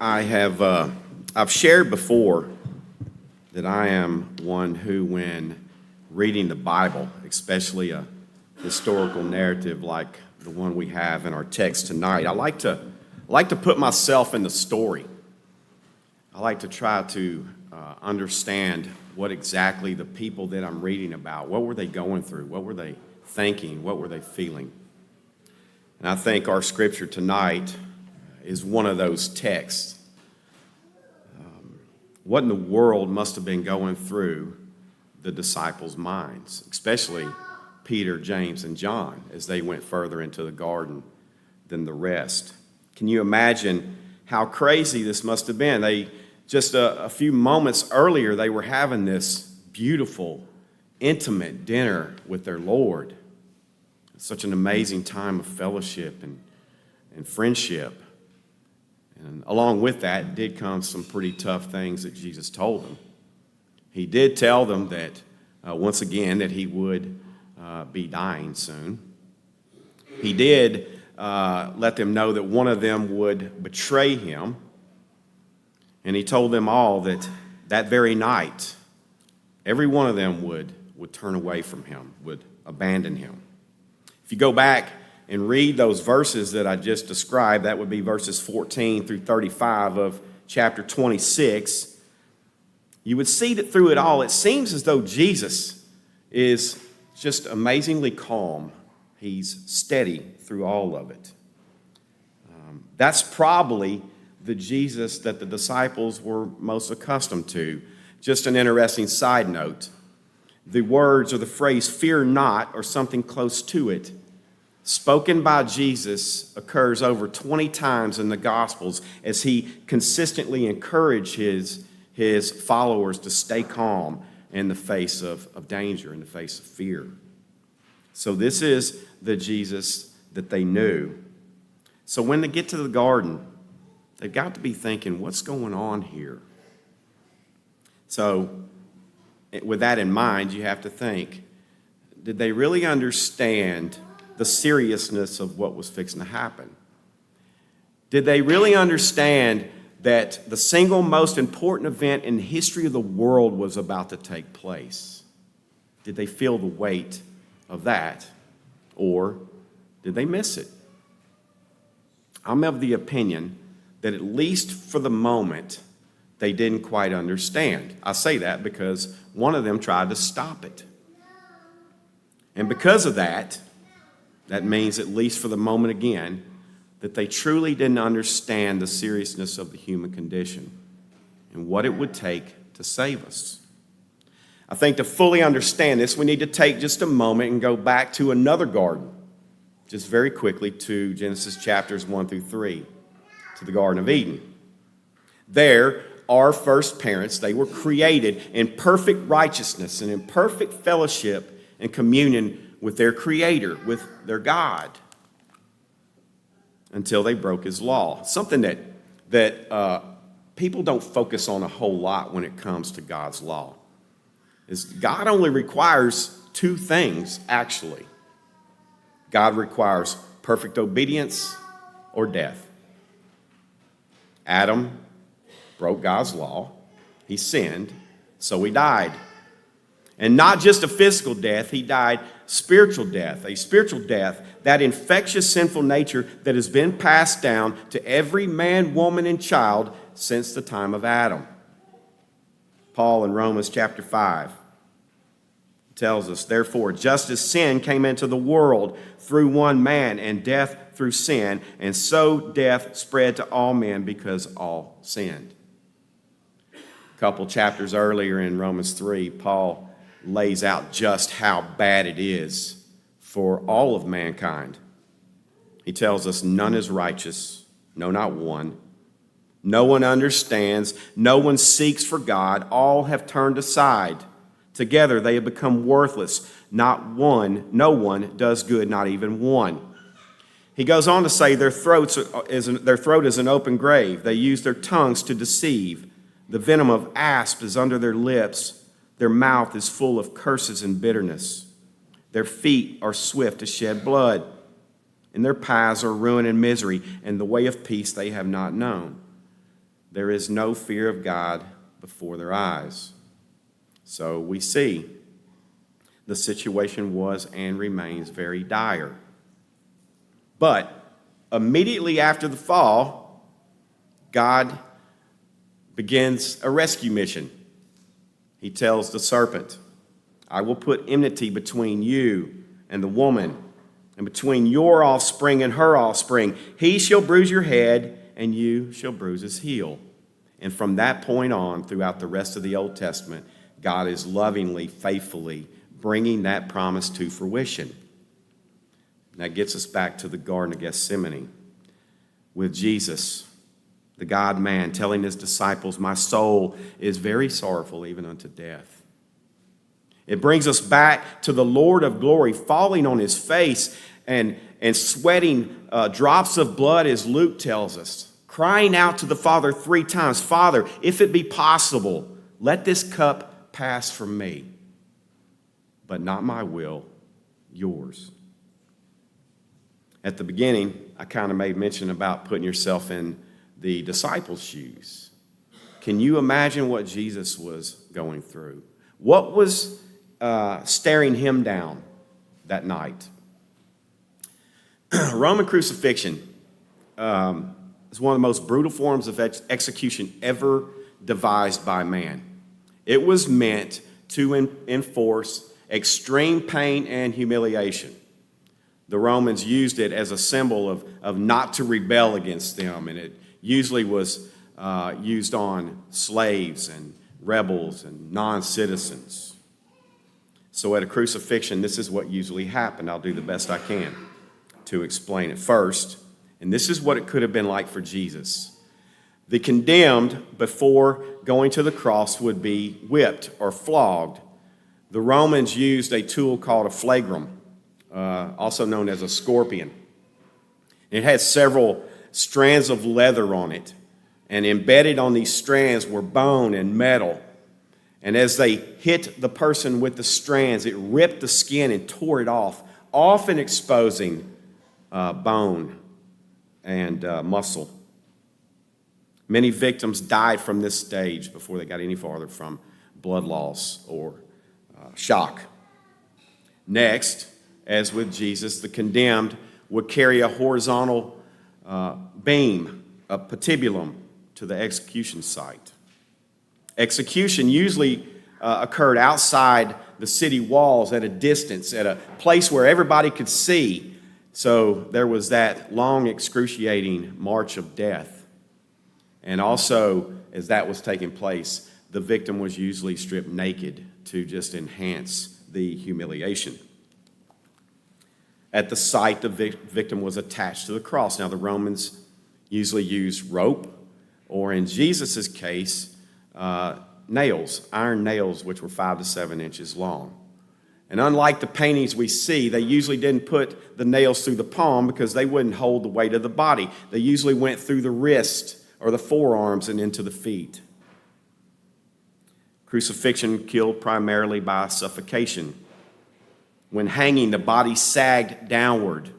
I've shared before that I am one who, when reading the Bible, especially a historical narrative like the one we have in our text tonight, I like to put myself in the story. I like to try to understand what exactly the people that I'm reading about, what were they going through, what were they thinking, what were they feeling. And I think our scripture tonight is one of those texts. What in the world must have been going through the disciples' minds, especially Peter, James, and John, as they went further into the garden than the rest. Can you imagine how crazy this must have been? Just a few moments earlier, they were having this beautiful, intimate dinner with their Lord. Such an amazing time of fellowship and friendship. And along with that did come some pretty tough things that Jesus told them. He did tell them that, once again, that he would be dying soon. He did let them know that one of them would betray him. And he told them all that that very night, every one of them would turn away from him, would abandon him. If you go back and read those verses that I just described, that would be verses 14 through 35 of chapter 26, you would see that through it all, it seems as though Jesus is just amazingly calm. He's steady through all of it. That's probably the Jesus that the disciples were most accustomed to. Just an interesting side note. The words or the phrase, "fear not," or something close to it, spoken by Jesus occurs over 20 times in the Gospels as he consistently encouraged his followers to stay calm in the face of danger, in the face of fear. So this is the Jesus that they knew. So when they get to the garden, they've got to be thinking, what's going on here? So with that in mind, you have to think, did they really understand the seriousness of what was fixing to happen? Did they really understand that the single most important event in the history of the world was about to take place? Did they feel the weight of that, or did they miss it? I'm of the opinion that at least for the moment, they didn't quite understand. I say that because one of them tried to stop it. And because of that, that means, at least for the moment again, that they truly didn't understand the seriousness of the human condition and what it would take to save us. I think to fully understand this, we need to take just a moment and go back to another garden, just very quickly to Genesis chapters 1 through 3, to the Garden of Eden. There, our first parents, they were created in perfect righteousness and in perfect fellowship and communion with their Creator, with their God, until they broke His law. Something that people don't focus on a whole lot when it comes to God's law is God only requires two things, actually. God requires perfect obedience or death. Adam broke God's law. He sinned, so he died. And not just a physical death, he died spiritual death, a spiritual death, that infectious sinful nature that has been passed down to every man, woman, and child since the time of Adam. Paul in Romans chapter 5 tells us, "Therefore, just as sin came into the world through one man, and death through sin, and so death spread to all men because all sinned." A couple chapters earlier in Romans 3, Paul lays out just how bad it is for all of mankind. He tells us, "None is righteous, no, not one. No one understands, no one seeks for God. All have turned aside. Together they have become worthless. No one does good, not even one." He goes on to say their throat is an open grave. They use their tongues to deceive. The venom of asp is under their lips. Their mouth is full of curses and bitterness. Their feet are swift to shed blood. And their paths are ruin and misery, and the way of peace they have not known. there is no fear of God before their eyes. So we see the situation was and remains very dire. But immediately after the fall, God begins a rescue mission. He tells the serpent, I will put enmity between you and the woman, and between your offspring and her offspring. He shall bruise your head, and you shall bruise his heel. And from that point on, throughout the rest of the Old Testament, God is lovingly, faithfully bringing that promise to fruition. And that gets us back to the Garden of Gethsemane with Jesus, the God-man, telling his disciples, my soul is very sorrowful even unto death. It brings us back to the Lord of glory falling on his face and sweating drops of blood, as Luke tells us, crying out to the Father 3 times, Father, if it be possible, let this cup pass from me, but not my will, yours. At the beginning, I kind of made mention about putting yourself in the disciples' shoes. Can you imagine what Jesus was going through? What was staring him down that night? Roman crucifixion is one of the most brutal forms of execution ever devised by man. It was meant to enforce extreme pain and humiliation. The Romans used it as a symbol of not to rebel against them, and it usually was used on slaves and rebels and non-citizens. So at a crucifixion, this is what usually happened. I'll do the best I can to explain it first. And this is what it could have been like for Jesus. The condemned, before going to the cross, would be whipped or flogged. The Romans used a tool called a flagrum, also known as a scorpion. It had several strands of leather on it, and embedded on these strands were bone and metal. And as they hit the person with the strands, it ripped the skin and tore it off, often exposing bone and muscle. Many victims died from this stage before they got any farther from blood loss or shock. Next, as with Jesus, the condemned would carry a horizontal beam, a patibulum, to the execution site. Execution usually occurred outside the city walls at a distance, at a place where everybody could see. So there was that long, excruciating march of death. And also, as that was taking place, the victim was usually stripped naked to just enhance the humiliation. At the site, the victim was attached to the cross. Now, the Romans usually used rope, or in Jesus' case, nails, iron nails, which were 5 to 7 inches long. And unlike the paintings we see, they usually didn't put the nails through the palm because they wouldn't hold the weight of the body. They usually went through the wrist or the forearms and into the feet. Crucifixion killed primarily by suffocation. When hanging, the body sagged downward.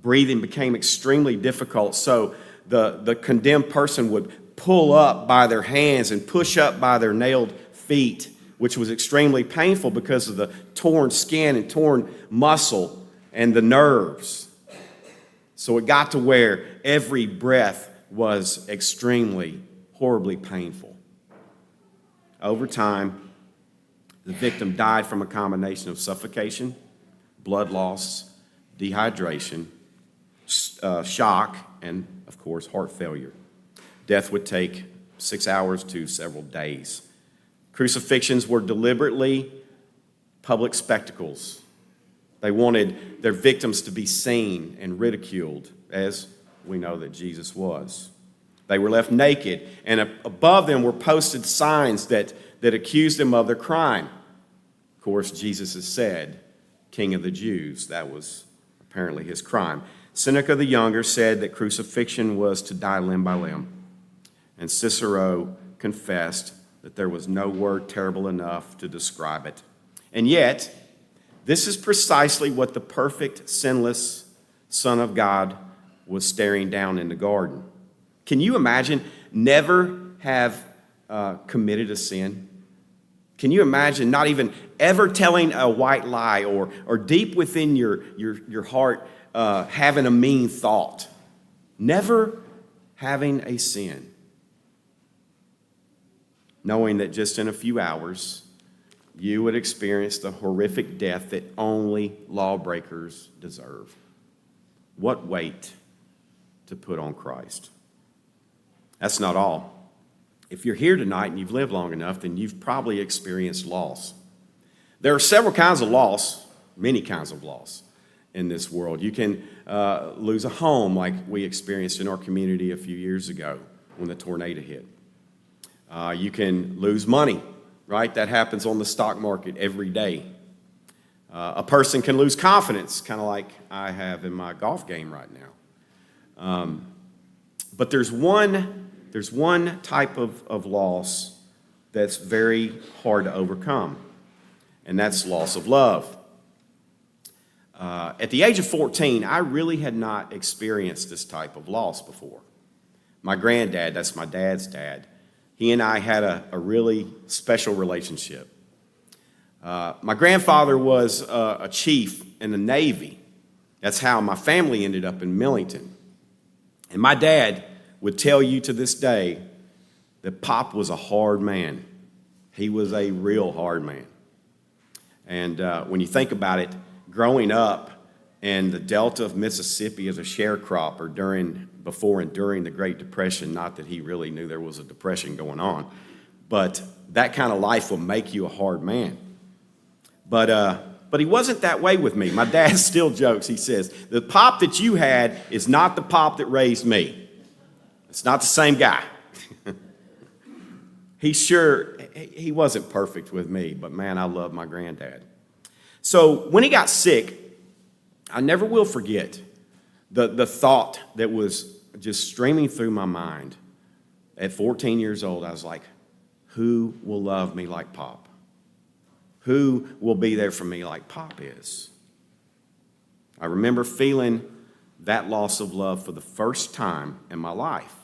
Breathing became extremely difficult, so the condemned person would pull up by their hands and push up by their nailed feet, which was extremely painful because of the torn skin and torn muscle and the nerves. So it got to where every breath was extremely, horribly painful. Over time, the victim died from a combination of suffocation, blood loss, dehydration, shock, and, of course, heart failure. Death would take 6 hours to several days. Crucifixions were deliberately public spectacles. They wanted their victims to be seen and ridiculed, as we know that Jesus was. They were left naked, and above them were posted signs that accused them of their crime. Of course, Jesus has said, King of the Jews. That was apparently his crime. Seneca the Younger said that crucifixion was to die limb by limb. And Cicero confessed that there was no word terrible enough to describe it. And yet, this is precisely what the perfect, sinless Son of God was staring down in the garden. Can you imagine never have committed a sin? Can you imagine not even ever telling a white lie or deep within your heart having a mean thought? Never having a sin. Knowing that just in a few hours, you would experience the horrific death that only lawbreakers deserve. What weight to put on Christ. That's not all. If you're here tonight and you've lived long enough, then you've probably experienced loss. There are several kinds of loss, many kinds of loss in this world. You can lose a home like we experienced in our community a few years ago when the tornado hit. You can lose money, right? That happens on the stock market every day. A person can lose confidence, kind of like I have in my golf game right now. But there's one type of loss that's very hard to overcome, and that's loss of love. At the age of 14, I really had not experienced this type of loss before. My granddad, that's my dad's dad, he and I had a really special relationship. My grandfather was a chief in the Navy. That's how my family ended up in Millington. And my dad would tell you to this day that Pop was a hard man. He was a real hard man. And when you think about it, growing up in the Delta of Mississippi as a sharecropper before and during the Great Depression, not that he really knew there was a depression going on, but that kind of life will make you a hard man. But he wasn't that way with me. My dad still jokes. He says, the Pop that you had is not the Pop that raised me. It's not the same guy. He wasn't perfect with me, but man, I love my granddad. So when he got sick, I never will forget the thought that was just streaming through my mind. At 14 years old, I was like, who will love me like Pop? Who will be there for me like Pop is? I remember feeling that loss of love for the first time in my life.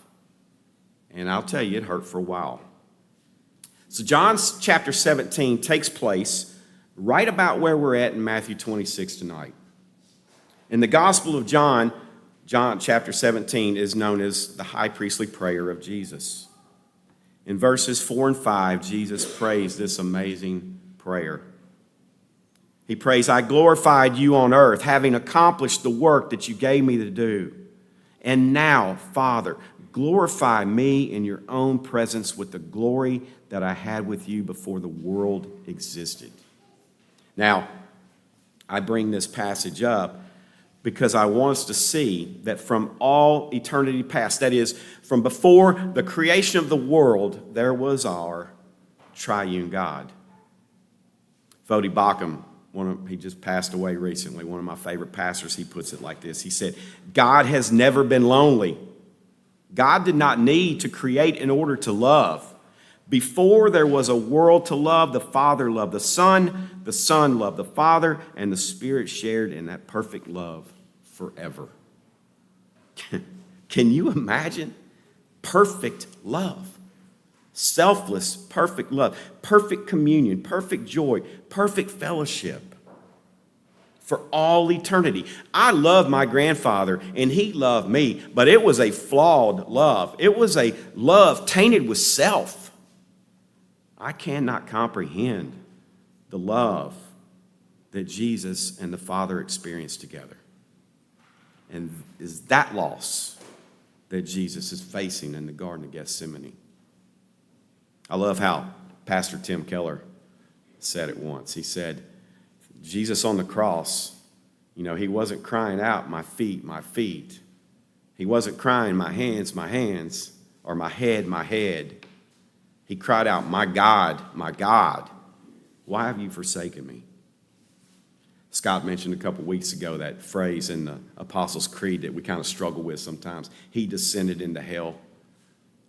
And I'll tell you, it hurt for a while. So John chapter 17 takes place right about where we're at in Matthew 26 tonight. In the Gospel of John chapter 17 is known as the high priestly prayer of Jesus. In verses 4 and 5, Jesus prays this amazing prayer. He prays, I glorified you on earth, having accomplished the work that you gave me to do. And now, Father, glorify me in your own presence with the glory that I had with you before the world existed. Now, I bring this passage up because I want us to see that from all eternity past, that is, from before the creation of the world, there was our triune God. Voddie Baucham, he just passed away recently, one of my favorite pastors, he puts it like this. He said, God has never been lonely. God did not need to create in order to love. Before there was a world to love, the Father loved the Son loved the Father, and the Spirit shared in that perfect love forever. Can you imagine? Perfect love. Selfless, perfect love. Perfect communion, perfect joy, perfect fellowship for all eternity. I love my grandfather, and he loved me, but it was a flawed love. It was a love tainted with self. I cannot comprehend the love that Jesus and the Father experienced together. And is that loss that Jesus is facing in the Garden of Gethsemane. I love how Pastor Tim Keller said it once. He said, Jesus on the cross, he wasn't crying out, my feet, my feet. He wasn't crying, my hands, or my head. He cried out, my God, why have you forsaken me? Scott mentioned a couple weeks ago that phrase in the Apostles' Creed that we kind of struggle with sometimes. He descended into hell.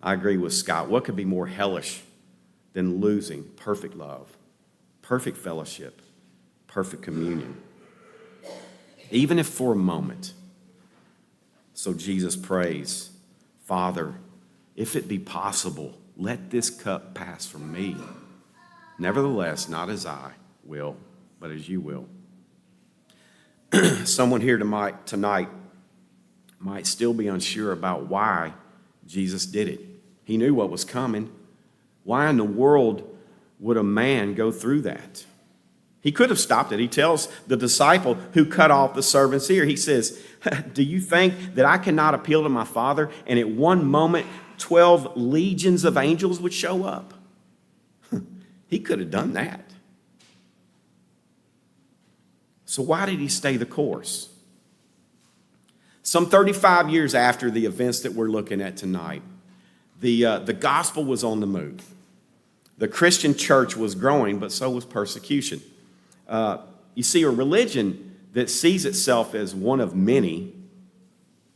I agree with Scott. What could be more hellish than losing perfect love, perfect fellowship, perfect communion? Even if for a moment. So Jesus prays, Father, if it be possible, let this cup pass from me. Nevertheless, not as I will, but as you will. Someone here tonight might still be unsure about why Jesus did it. He knew what was coming. Why in the world would a man go through that? He could have stopped it. He tells the disciple who cut off the servant's ear, he says, do you think that I cannot appeal to my Father and at one moment 12 legions of angels would show up? He could have done that. So why did he stay the course? Some 35 years after the events that we're looking at tonight, the gospel was on the move. The Christian church was growing, but so was persecution. You see, a religion that sees itself as one of many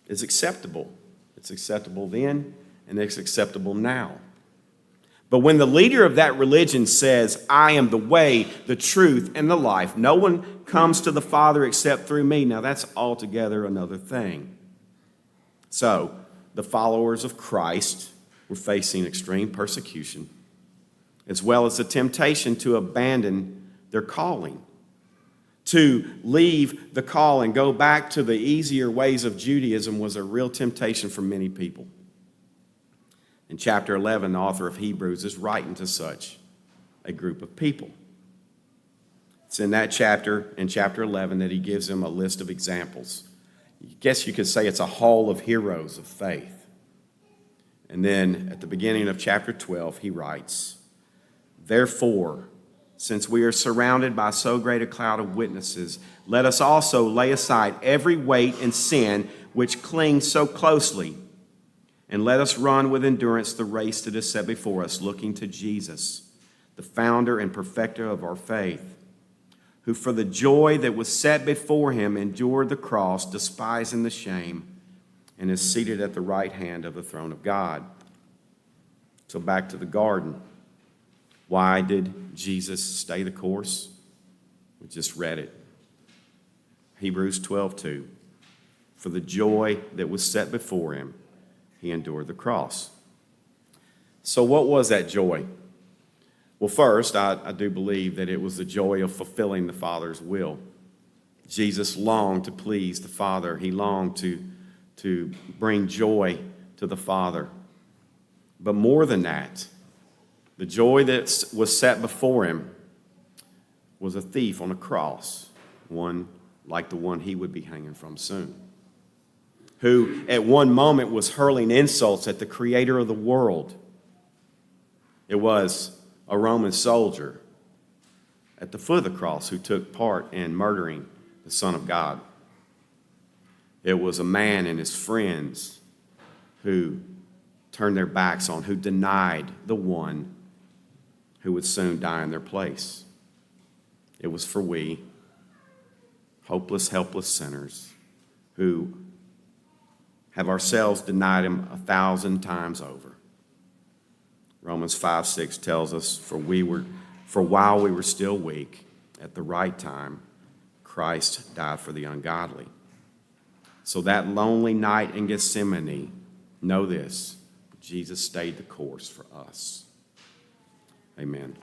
is acceptable. It's acceptable then, and it's acceptable now. But when the leader of that religion says, I am the way, the truth, and the life, no one comes to the Father except through me, now that's altogether another thing. So, the followers of Christ were facing extreme persecution, as well as the temptation to abandon their calling, to leave the call and go back to the easier ways of Judaism was a real temptation for many people. In chapter 11, the author of Hebrews is writing to such a group of people. It's in that chapter, in chapter 11, that he gives them a list of examples. I guess you could say it's a hall of heroes of faith. And then at the beginning of chapter 12, he writes, therefore, since we are surrounded by so great a cloud of witnesses, let us also lay aside every weight and sin which clings so closely, and let us run with endurance the race that is set before us, looking to Jesus, the founder and perfecter of our faith, who for the joy that was set before him endured the cross, despising the shame, and is seated at the right hand of the throne of God. So back to the garden. Why did Jesus stay the course? We just read it. Hebrews 12:2. For the joy that was set before him, he endured the cross. So what was that joy? Well, first, I do believe that it was the joy of fulfilling the Father's will. Jesus longed to please the Father. He longed to bring joy to the Father. But more than that, the joy that was set before him was a thief on a cross, one like the one he would be hanging from soon, who at one moment was hurling insults at the creator of the world. It was a Roman soldier at the foot of the cross who took part in murdering the Son of God. It was a man and his friends who turned their backs on, who denied the one who would soon die in their place. It was for we, hopeless, helpless sinners, who have ourselves denied him 1,000 times over. Romans 5:6 tells us, for while we were still weak, at the right time, Christ died for the ungodly. So that lonely night in Gethsemane, know this, Jesus stayed the course for us. Amen.